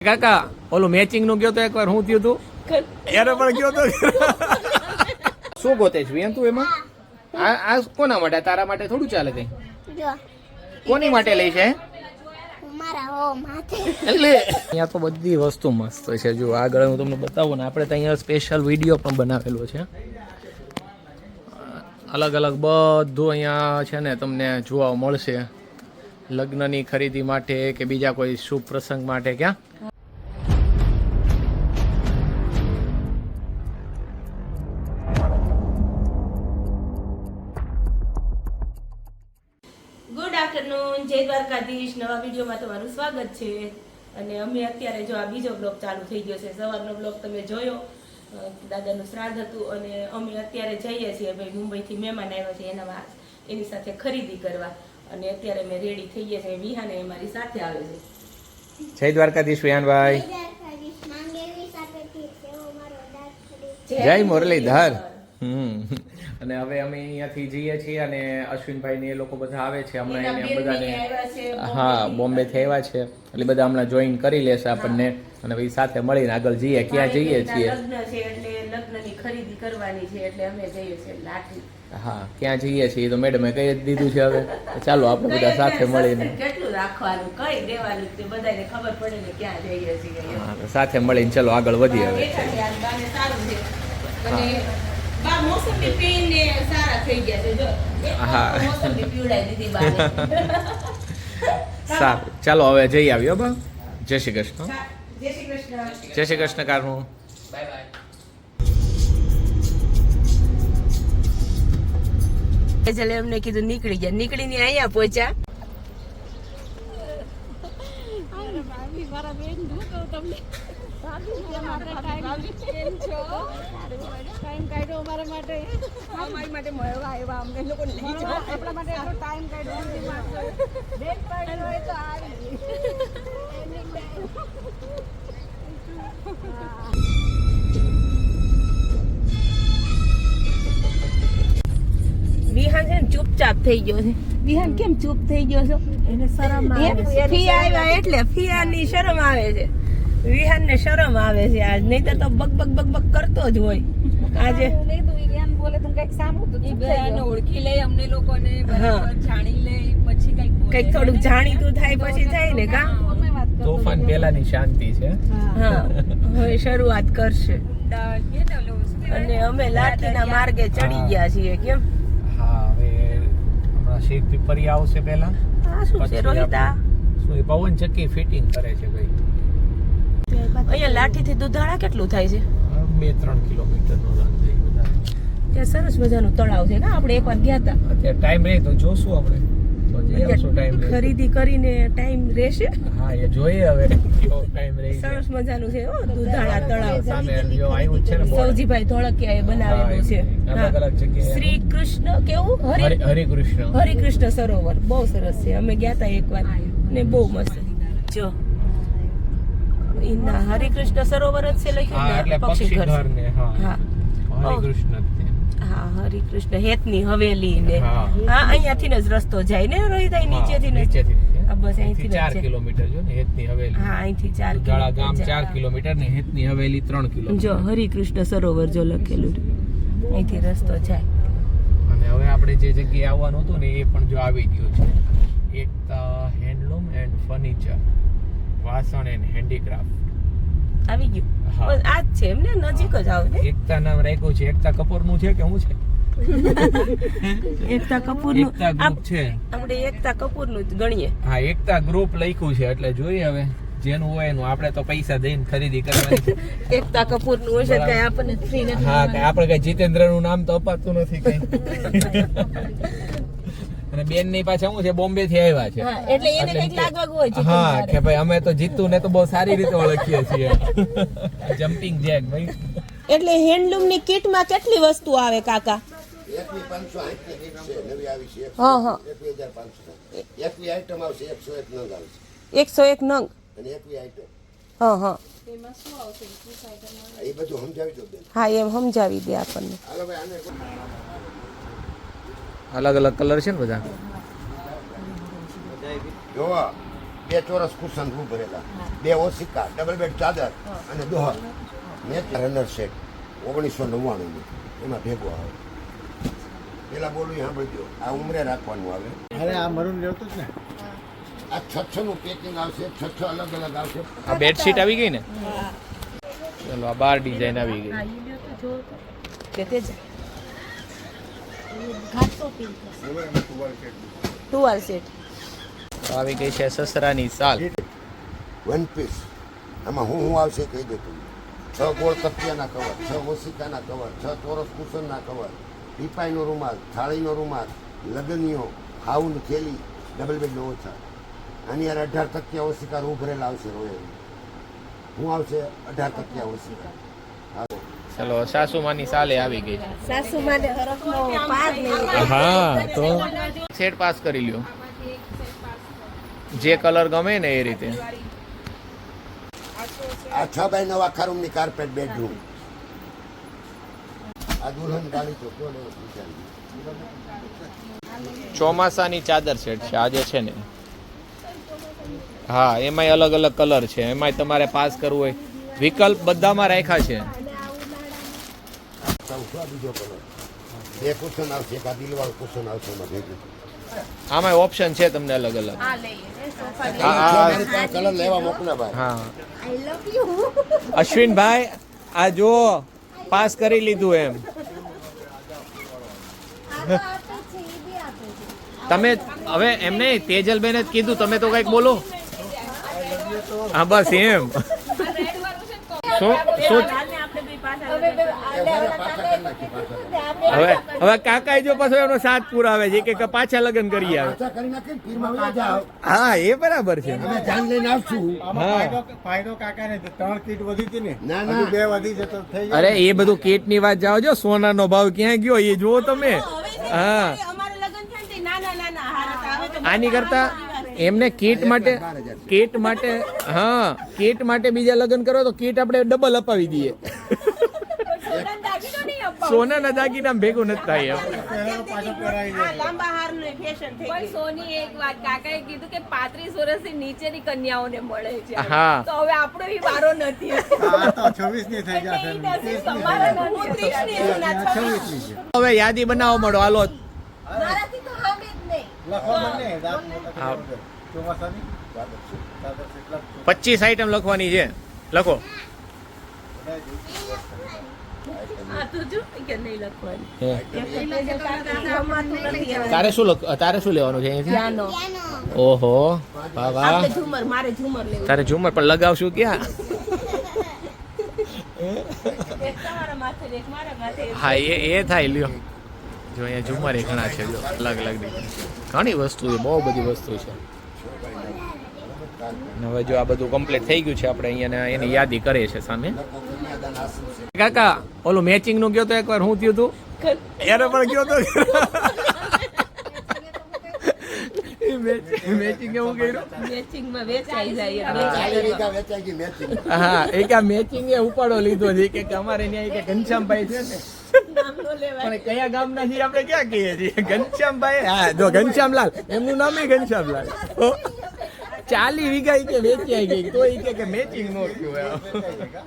કાકા ઓલું મેચિંગ નું ગયો તો એકવાર હું થયું તું યારે પણ ગયો તો શું ગોતે છે તું એમાં આ કોના માટે તારા માટે થોડું ચાલે કઈ કોની માટે લઈ છે એટલે અહીંયા તો બધી વસ્તુ મસ્ત છે જો આગળ હું તમને બતાવું ને આપણે તો અહીંયા સ્પેશિયલ વિડીયો પણ બનાવેલો છે અલગ અલગ બધું અહીંયા છે ને તમને જોવા મળશે લગ્નની ખરીદી માટે કે બીજા કોઈ શુભ પ્રસંગ માટે ક્યાં ગુડ આફ્ટરનૂન જય દ્વારકાધીશ નવા વિડીયોમાં તમારું સ્વાગત છે અને અમે અત્યારે જો આ બીજો બ્લોગ ચાલુ થઈ ગયો છે સવારનો બ્લોગ તમે જોયો દાદાનું શ્રાદ્ધ હતું અને અમે અત્યારે જઈએ છીએ ભાઈ મુંબઈથી મહેમાન આવ્યા છે એની સાથે ખરીદી કરવા અને અત્યારે અમે રેડી થઈ ગયા છે વિહાને અમારી સાથે આવે છે જય દ્વારકાધીશ વિહાનભાઈ જય મુરલીધર અને હવે અમે અહીંયાથી જઈએ છીએ અને અશ્વિનભાઈ ને એ લોકો બધા આવે છે હમણાં એને બધાને હા બોમ્બે થી આવ્યા છે એટલે બધા હમણાં જોઈન કરી લેશે આપણને અને પછી સાથે મળીને આગળ જઈએ ક્યાં જઈએ છીએ લગ્ન છે એટલે લગ્નની ખરીદી કરવાની છે એટલે અમે જઈએ છીએ લાઠી હા ક્યાં જઈએ છીએ તો મેડમે કહી જ દીધું છે હવે ચાલો આપણે બધા સાથે મળીને કેટલું રાખવાનું કઈ દેવાનું તે બધાને ખબર પડે ને ક્યાં જઈએ છીએ સાથે મળીને ચલો આગળ વધીએ હવે સારું છે અને બા મોસંબી પીને સારા થઈ ગયા છે જો હા મોસંબી પીવડાવી દીધી બાને સારું ચાલો હવે જઈ આવ્યો બા જય શ્રી કૃષ્ણ જય શ્રી કૃષ્ણ જય શ્રી કૃષ્ણ કારનું બાય બાય એટલે એમને કીધું નીકળી ગયા નીકળીને અહીંયા પહોંચ્યા ટાઈમ કાઢ્યો અમારા માટે અમારી માટે મળવા આવ્યા અમને લોકો લઈ જાઓ આપણા માટે એટલો ટાઈમ કાઢ્યો બેન પાડ્યો હોય તો આવી વિહાન છે ને ચૂપચાપ થઈ ગયો છે વિહાન કેમ ચૂપ થઈ ગયો છો એને શરમ આવે છે ફી આવ્યા એટલે ફિયાની શરમ આવે છે વિહાન ને શરમ આવે છે આજ નહીતર તો બક બક બક બક કરતો જ હોય આજે નહીં તો ઈયાન બોલે તો કઈક સાંભળું તો બધાને ઓળખી લે અમને લોકોને બરાબર જાણી લે પછી કઈક થોડુંક જાણીતું થાય પછી થાય ને કા તોફાન પહેલાની શાંતિ છે હા હવે શરૂઆત કરશે અને અમે લાઠીના માર્ગે ચડી ગયા છીએ કેમ હા હવે હમણાં શેખ પીપરી આવશે પહેલા આ શું છે રોહિતા શું એ પવન ચક્કી ફિટિંગ કરે છે ભાઈ અહીંયા લાઠી થી દુધાળા કેટલું થાય છે 2-3 કિલોમીટર નો રન થઈ બધા ત્યાં સરસ મજાનું તળાવ છે ને આપણે એકવાર ગયા હતા અત્યારે ટાઈમ રહે તો જોશું આપણે તો જઈ આવશું ટાઈમ રહે ખરીદી કરીને ટાઈમ રહેશે હા એ જોઈએ હવે કેવો ટાઈમ રહે છે સરસ મજાનું છે હો દુધાળા તળાવ સામે જો આવ્યું છે ને બોર્ડ. સૌજીભાઈ ધોળકિયાએ બનાવેલું છે અલગ અલગ જગ્યાએ શ્રી કૃષ્ણ કેવું હરિકૃષ્ણ હરિકૃષ્ણ સરોવર બહુ સરસ છે અમે ગયા હતા એકવાર ને બહુ મસ્ત જો ઇના હરિકૃષ્ણ સરોવર જ છે હા લખ્યું એટલે ને પક્ષી ઘર ને હા હા હરિકૃષ્ણ જ છે. હા હરિકૃષ્ણ હેતની હવેલી ને હા. હા અહીંયાથી જ રસ્તો જાય ને રોહિતા નીચેથી ને નીચેથી આ બસ અહીંથી જ 4 છે. કિલોમીટર જો ને હેતની હવેલી હા અહીંથી 4 ઉજાળા ગામ કિલોમીટર 4 કિલોમીટર ને હેતની હવેલી 3 કિલોમીટર જો હરિકૃષ્ણ સરોવર જો લખેલું છે. અહીંથી રસ્તો જાય અને હવે આપણે જે જગ્યાએ આવવાનું હતું ને એ પણ જો આવી ગયું છે એકતા હેન્ડલૂમ એન્ડ ફર્નિચર વાસણ એન્ડ હેન્ડીક્રાફ્ટ આવી ગયું હા. બસ આ જ છે એમને નજીક જ આવે ને એકતા નામ રાખ્યું છે એકતા કપૂર નું છે કે શું છે એકતા કપૂરનું એકતા ગ્રુપ છે આપણે એકતા કપૂરનું જ ગણીએ હા એકતા ગ્રુપ લખ્યું છે એટલે જોઈએ હવે જેનું હોય એનું આપણે તો પૈસા દઈને ખરીદી કરવાની છે એકતા કપૂરનું હશે બરાબર. કઈ આપણને ફ્રી નથી હા કે આપણે કઈ જીતેન્દ્ર નું નામ તો અપાતું નથી કઈ અને બેન ની પાછા શું છે બોમ્બે થી આવ્યા છે હા એટલે એને કઈક લાગવાનું હોય છે હા કે ભાઈ અમે તો જીતું ને તો બહુ સારી રીતે ઓળખીએ છીએ જમ્પિંગ જેક ભાઈ એટલે હેન્ડલૂમ ની કિટ માં કેટલી વસ્તુ આવે કાકા એકની 560 ની છે નવી આવી છે હા હા 1500 એકની આઈટમ આવશે 101 નંગ આવશે 101 નંગ અને એકની આઈટમ હા હા એ બધું સમજાવી દો બેન હા એમ સમજાવી દે આપણને હાલો ભાઈ આને અલગ અલગ કલર છે ને બધા જોવા 2 ચોરસ કુશન રૂ ભરેલા, 2 ઓશિકા, ડબલ બેડ ચાદર અને દોહર. મેં રનર સેટ 1999 નું એમાં ભેગો આવે. પેલા બોલું સાંભળી દો, આ ઉમરે રાખવાનું આવે. અરે આ મરૂન લેવતું જ ને. આ 6 નું પેકિંગ આવશે, 6 અલગ અલગ આવશે. આ બેડશીટ આવી ગઈ ને, ચલો આ 12 ડિઝાઇન આવી ગઈ. ટુવાલ સેટ આવી ગઈ છે સસરાની સાલ. વન પીસ આમાં હું આવશે કહી દે તું. 6 ગોળ તકિયાના કવર, 6 ઓશિકાના કવર, 6 ચોરસ કુશનના કવર, ટીપાઈનો રૂમાલ, થાળીનો રૂમાલ, લગનીઓ, હાઉન થેલી, ડબલ બેડનો ઓછા. આની યાર 18 તકિયા ઓશિકા રૂ ભરેલા આવશે રોયલ. હું આવશે 18 તકિયા ઓશિકા. ચલો સાસુમાની સાલે આવી ગઈ છે. સાસુ માટે હરખનો પાર નહીં. હા તો સેટ પાસ કરી લ્યો, જે કલર ગમે ને એ રીતે. આ 6 બાય 9 આખા રૂમની કાર્પેટ બેડરૂમ. આ દુલ્હન ગાડી તો કોણ ચોમાસાની ચાદર સેટ છે આજે છે ને. હા એમાંય અલગ અલગ કલર છે, એમાંય તમારે પાસ કરવું હોય વિકલ્પ બધામાં રાખ્યા છે. બીજો કલર 2 કુશન આવશે, એક આ દિલવાળું કુશન આવશે એમાં ભેગું. આમાં ઓપ્શન છે તમને અલગ અલગ. કલર લેવા મોકલે ભાઈ. હા આઈ લવ યુ. અશ્વિનભાઈ આ જો પાસ કરી લીધું એમ. આ તો આપે છે, એ બી આપે છે. તમે હવે એમને તેજલબેને જ કીધું, તમે તો કઈક બોલો. હા બસ એમ. શું શું હવે હવે કાકા જો પાછો એનો સાથ પુરાવે છે કે પાછા લગ્ન કરી આવે. પાછા કરી નાખીને ફીરમાં વયા જાઓ. હા એ બરાબર છે. અમે જાન લઈને આવશું. હા. ફાયદો કાકાને છે. 3 કીટ વધી હતી ને, ના, હજુ ના. 2 વધી છે તો થઈ જાય. અરે એ બધું કીટ ની વાત જાઓ જો, સોનાનો ભાવ ક્યાં ગયો એ જુઓ તમે. હા અમારે લગ્ન થાય ને તે નાના હારા હતા. હવે તો આની કરતા એમને કીટ માટે હા કીટ માટે બીજા લગ્ન કરો તો કીટ આપણે ડબલ અપાવી દઈએ. સોનાના દાગીના ભેગું નથી થાય એમ. પહેરાવો પાછો પહેરાવી જાય. લાંબા હારનું ફેશન થઈ પણ ગયું. સોની એક વાત કાકાએ કીધું કે 35 વર્ષથી નીચેની કન્યાઓને મળે છે. હા. તો હવે આપણો ઈ વારો નથી. આ તો 26 ની થઈ જશે ને, 30 ની થઈ તમારે જશે. નથી. 26 ની છે. હવે યાદી બનાવો મળો હાલો. મારાથી તો હામે જ નહીં. લખવા મને રાત મોટા હા. ચોમાસાની ચાદર છે એટલા 25 આઈટમ લખવાની છે, લખો. આ તો જો કે નહીં લખવાની. તારે શું લેવાનું છે અહીંથી? piano. ઓહો વાહ વાહ. આપણે ઝુમર, મારે ઝુમર લેવું. તારે ઝુમર પણ લગાવશું ક્યાં? એક તમારા માથે ને એક મારા માથે. હા એ થાય લ્યો. જો અહીંયા ઝુમર એ ઘણા છે, જો અલગ અલગ ઘણી વસ્તુ છે, બહુ બધી વસ્તુ છે. અને હવે જો આ બધું કમ્પ્લીટ થઈ ગયું છે, આપણે અહીંયા એની યાદી કરીએ છીએ સામે. કાકા ઓલું મેચિંગ નું ગયો તો એકવાર હું થયું તું એને પણ ગયો તો. મેચિંગ એવું કર્યું. મેચિંગમાં વેચાઈ જાય. વેચાઈ ગઈ મેચિંગ. હા એ કે મેચિંગ એ ઉપાડો લીધો છે કે અમારે ત્યાં કે ઘનશ્યામભાઈ છે ને, નામ નો લેવાય. પણ કયા ગામના છીએ આપણે ક્યાં કહીએ છીએ? ઘનશ્યામભાઈ. હા જો ઘનશ્યામલાલ, એમનું નામ ઘનશ્યામલાલ. 40 વીઘા ઈ કે વેચાઈ ગઈ તો ઈ કે મેચિંગ નો થયું.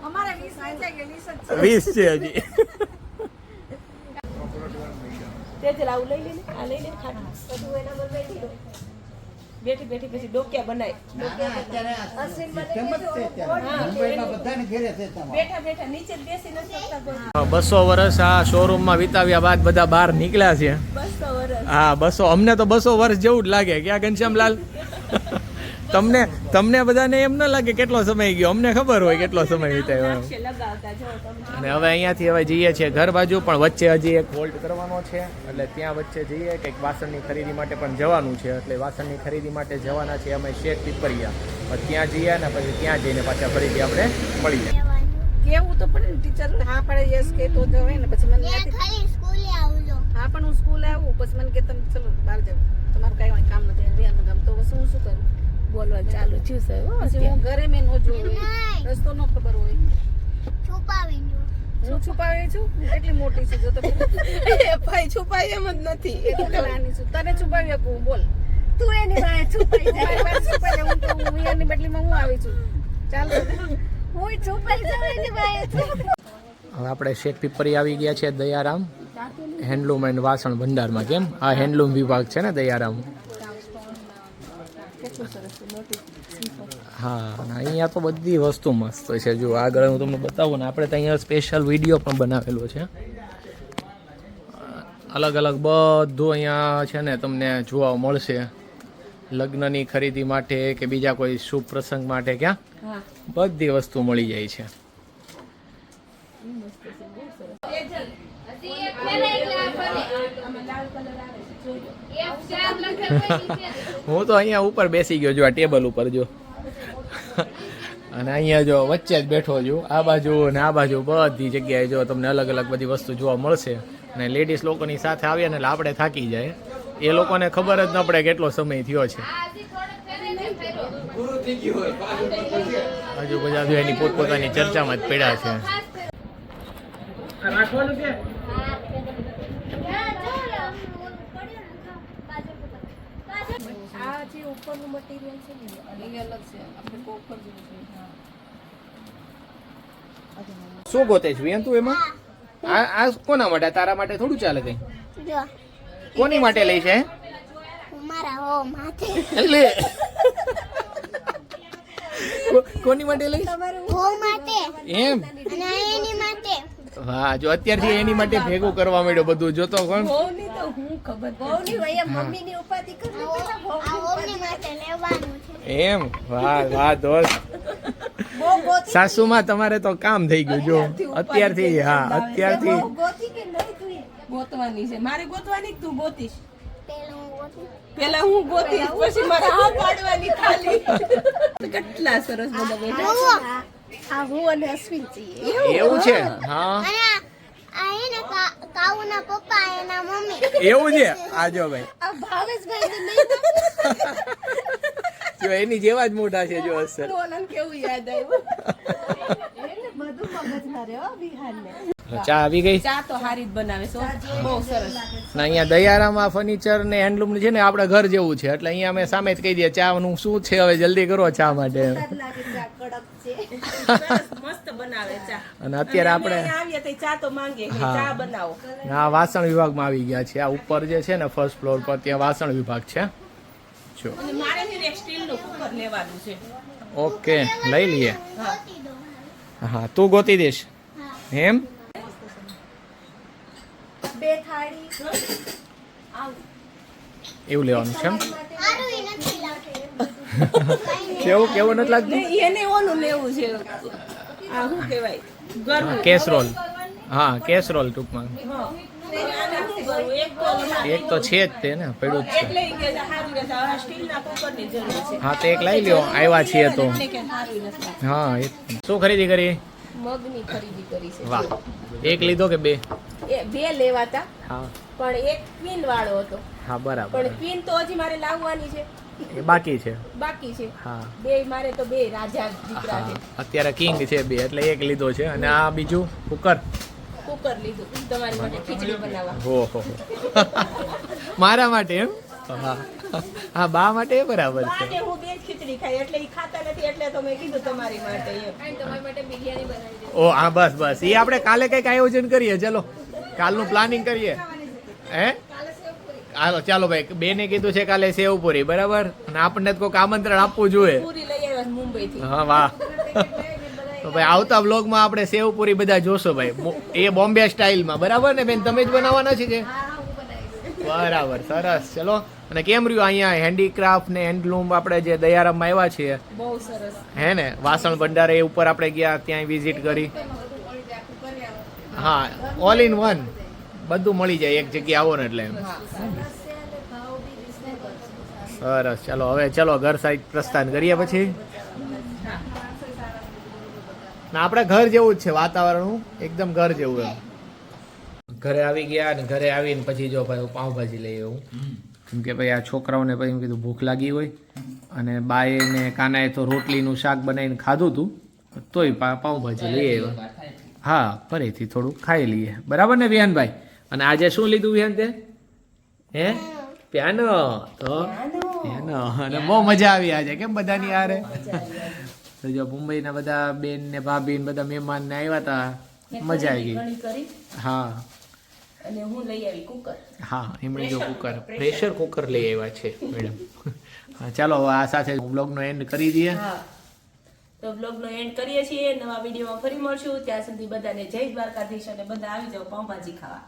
અમારે 20 વેચાઈ ગઈ, 20 જ છે. 20 છે હજી. તેજલ આવું લઈ લે ને, આ લઈ લે ખાટું. બધું એના પર બેઠી રહો. બેઠી બેઠી પછી ડોક્યા બનાય. અશ્વિન મને કેમ જ છે ત્યારે. મુંબઈમાં બધાને ઘેરે છે તમારે. બેઠા બેઠા નીચે જ બેસી નથી શકતા કોઈ. 200 વર્ષ આ શોરૂમમાં વિતાવ્યા બાદ બધા બહાર નીકળ્યા છે. 200 વર્ષ. હા 200, અમને તો 200 વર્ષ જેવું જ લાગે. ક્યાં ઘનશ્યામલાલ? તમને બધાને એમ ન લાગે કેટલો સમય ગયો? અમને ખબર હોય કેટલો સમય વિતાવ્યો એમ. છે લગાવતા જો તમે. અને હવે અહીંયાથી હવે જઈએ છીએ ઘર બાજુ, પણ વચ્ચે હજી એક હોલ્ડ કરવાનો છે, એટલે ત્યાં વચ્ચે જઈએ કંઈક વાસણની ખરીદી માટે પણ જવાનું છે. એટલે વાસણની ખરીદી માટે જવાના છે અમે શેખ પીપરિયા. ત્યાં જઈએ ને પછી ત્યાં જઈને પાછા ફરીથી આપણે મળીએ. કેવું તો પડે ને, ટીચર હા પડે યસ કે તો જવાય ને. પછી મને ખાલી સ્કૂલે આવજો. હા પણ હું સ્કૂલે આવું પછી મને કે તમે ચલો બહાર જાવ, તમારું કાંઈ કામ નથી, રેવાનું કામ. તો પછી હું શું કરું? બોલવા ચાલુ થયું છે હો. પછી હું ઘરે મેં નો જોયું હોય, રસ્તો નો ખબર હોય. હું છુપાવી છું, એટલી મોટી છું. જો તો એ ભાઈ છુપાય એમ જ નથી. એટલી નાની છું, તને છુપાવી શકું. બોલ તું એની પાસે છુપાઈ જાય. મારી પાસે છુપાઈ જાય. હું તો વિયાની બદલીમાં હું આવી છું. ચાલો હું છુપાઈ જાઉં એની પાસે. હવે આપણે શેખ પીપરી આવી ગયા છે દયારામ હેન્ડલૂમ એન્ડ વાસણ ભંડારમાં. કેમ આ હેન્ડલૂમ વિભાગ છે ને દયારામ. હા અને અહીંયા તો બધી વસ્તુ મસ્ત છે. જો આગળ હું તમને બતાવું ને, આપણે તો અહીંયા સ્પેશિયલ વિડીયો પણ બનાવેલો છે. અલગ અલગ બધું અહીંયા છે ને તમને જોવા મળશે. લગ્નની ખરીદી માટે કે બીજા કોઈ શુભ પ્રસંગ માટે ક્યાં બધી વસ્તુ મળી જાય છે. હું તો અહીંયા ઉપર બેસી ગયો છું, આ ટેબલ ઉપર જો. અને અહીંયા જો વચ્ચે જ બેઠો છું. આ બાજુ ને આ બાજુ બધી જગ્યાએ જો તમને અલગ અલગ બધી વસ્તુ જોવા મળશે. અને લેડીઝ લોકોની સાથે આવીએ ને એટલે આપણે થાકી જાય. એ લોકોને ખબર જ ન પડે કેટલો સમય થયો છે. હજુ બધા એની પોતપોતાની ચર્ચામાં જ પડ્યા છે. આ જે ઉપરનું મટીરિયલ છે ને એ અલગ છે. આપણે કોફર જેવું છે. શું ગોતે છે તું એમાં? આ કોના માટે? તારા માટે થોડું ચાલે કઈ? કોની માટે લઈ છે? એટલે કોની માટે લઈ? એમ? હા જો અત્યારથી એની માટે ભેગું કરવા માંડ્યો બધું. જોતો કોણ? બહુની તો હું ખબર બહુની વયે મમ્મીની ઉપાધિ કરવી એમ? વાહ વાહ દોસ્ત. સાસુમાં તમારે તો કામ થઈ ગયું જો અત્યારથી. હા અત્યારથી ગોતી કે નહીં તું ગોતવાની છે. મારે ગોતવાની કે તું ગોતીશ? પેલા હું ગોતીશ પછી મારે હા પાડવાની ખાલી. કેટલા સરસ બધા બેઠા. હા હું અને અશ્વિન છીએ. એવું છે? હા એવું છે. આ જો ભાઈ આ ભાવેશભાઈ ને નહીં જો એની જેવા જ મોટા છે જો અસર. ઓનન કેવું યાદ આવ્યું. એને બધું મગજમાં રહે હો બિહારને. ચા આવી ગઈ. ચા તો હારી જ બનાવે છે હો. બહુ સરસ. ના અહીંયા દયારામાં ફર્નિચર ને હેન્ડલૂમ છે ને આપણે ઘર જેવું છે. એટલે અહીંયા અમે સામે જ કહી દઈએ ચા નું શું છે હવે જલ્દી કરો ચા માટે. લાગે છે આ કડક છે. સરસ મસ્ત બનાવે ચા. અને અત્યારે આપણે અમે આવીએ તો ચા તો માંગે કે હા. ચા બનાવો. આ વાસણ વિભાગમાં આવી ગયા છે. આ ઉપર જે છે ને ફર્સ્ટ ફ્લોર પર ત્યાં વાસણ વિભાગ છે. જો અને મારે છે ને એક સ્ટીલનું કુકર લેવાનું છે. ઓકે લઈ લઈએ. હા તું ગોતી દેશ એમ? બે થાળી એવું લેવાનું છે એમ? કેવું કેવું નથી લાગતું? ને એને ઓલું લેવું છે. આ શું કહેવાય? ગરમ. કેસરોલ. હા કેસરોલ ટૂંકમાં. આને શું કરવું? એક તો એક તો છે જ તે ને પડ્યું જ છે. એટલે ઈ કે છે હારું રહેશે. હવે સ્ટીલના કુકરની જરૂર છે. હા તો એક લઈ લ્યો આવ્યા છીએ તો. એટલે કે હારું નથી. હા શું ખરીદી કરી? મગની ખરીદી કરી છે. વાહ એક લીધો કે બે? એ બે લેવાતા હા પણ એક ક્વીન વાળો હતો. હા બરાબર. પણ ક્વીન તો હજી મારે લાવવાની છે. એ બાકી છે. બાકી છે. હા બે મારે તો બે રાજા દીકરા હા છે. અત્યારે કિંગ છે બે એટલે એક લીધો છે. અને આ બીજું કુકર. કુકર લીધું તમારી માટે ખીચડી બનાવવા. હો મારા માટે એમ? હા હા બા માટે બરાબર છે. બાને હું બે જ ખીચડી ખાઈ એટલે ઈ ખાતા નથી એટલે તો મેં કીધું તમારી માટે એમ. તમારી માટે બિરયાની બનાવી દે. ઓ હા બસ બસ એ આપણે કાલે કંઈક આયોજન કરીએ. ચલો કાલનું પ્લાનિંગ કરીએ. હે હાલો ચાલો ભાઈ બેને કીધું છે કાલે સેવપુરી બરાબર. અને આપણને તો કોઈક આમંત્રણ આપવું જોઈએ. પૂરી લઈ આવ્યા છે મુંબઈથી. હા વાહ. તો ભાઈ આવતા વ્લોગમાં આપણે સેવપુરી બધા જોશો ભાઈ. એ બોમ્બે સ્ટાઇલમાં બરાબર ને બેન? તમે જ બનાવવાના છે કે? બરાબર સરસ. ચલો અને કેમ રહ્યું અહીંયા હેન્ડીક્રાફ્ટ ને હેન્ડલૂમ આપણે જે દયારામમાં આવ્યા છીએ બહુ સરસ. હે ને? વાસણ ભંડારે એ ઉપર આપણે ગયા ત્યાં વિઝિટ કરી. હા ઓલ ઇન વન બધું મળી જાય એક જગ્યાએ આવો ને એટલે. સરસ. ચલો હવે ચલો ઘર સાઈડ પ્રસ્થાન કરીએ પછી. ના આપણે ઘર જેવું જ છે વાતાવરણ એકદમ ઘર જેવું એમ. ઘરે આવી ગયા ને ઘરે આવીને પછી જો ભાઈ પાઉંભાજી લઈ આવું. કેમ કે ભાઈ આ છોકરાઓને પછી કીધું ભૂખ લાગી હોય અને બાએ ને કાનાએ તો રોટલીનું શાક બનાવીને ખાધું હતું તોય પાઉંભાજી લઈ આવ્યા. હા ફરીથી થોડું ખાઈ લઈએ બરાબર ને વિહાનભાઈ? અને આજે શું લીધું વિહાન તે? હે પ્યાનો? તો એનો અને બહુ મજા આવી આજે કેમ બધાની હારે તો જો મુંબઈના બધા બેન ને ભાભી ને બધા મહેમાન ને આવ્યા હતા મજા આવી ગઈ ઘણી કરી હા અને હું લઈ આવી કુકર. હા એમણે જો કુકર પ્રેશર કુકર લઈ આવ્યા છે મેડમ ચાલો હવે આ સાથે બ્લોગનો એન્ડ કરી દઈએ હા તો બ્લોગનો એન્ડ કરીએ છીએ. નવા વિડીયોમાં ફરી મળશું. ત્યાં સુધી બધાને જય દ્વારકાધીશ અને બધા આવી જાઓ પાઉંભાજી ખાવા.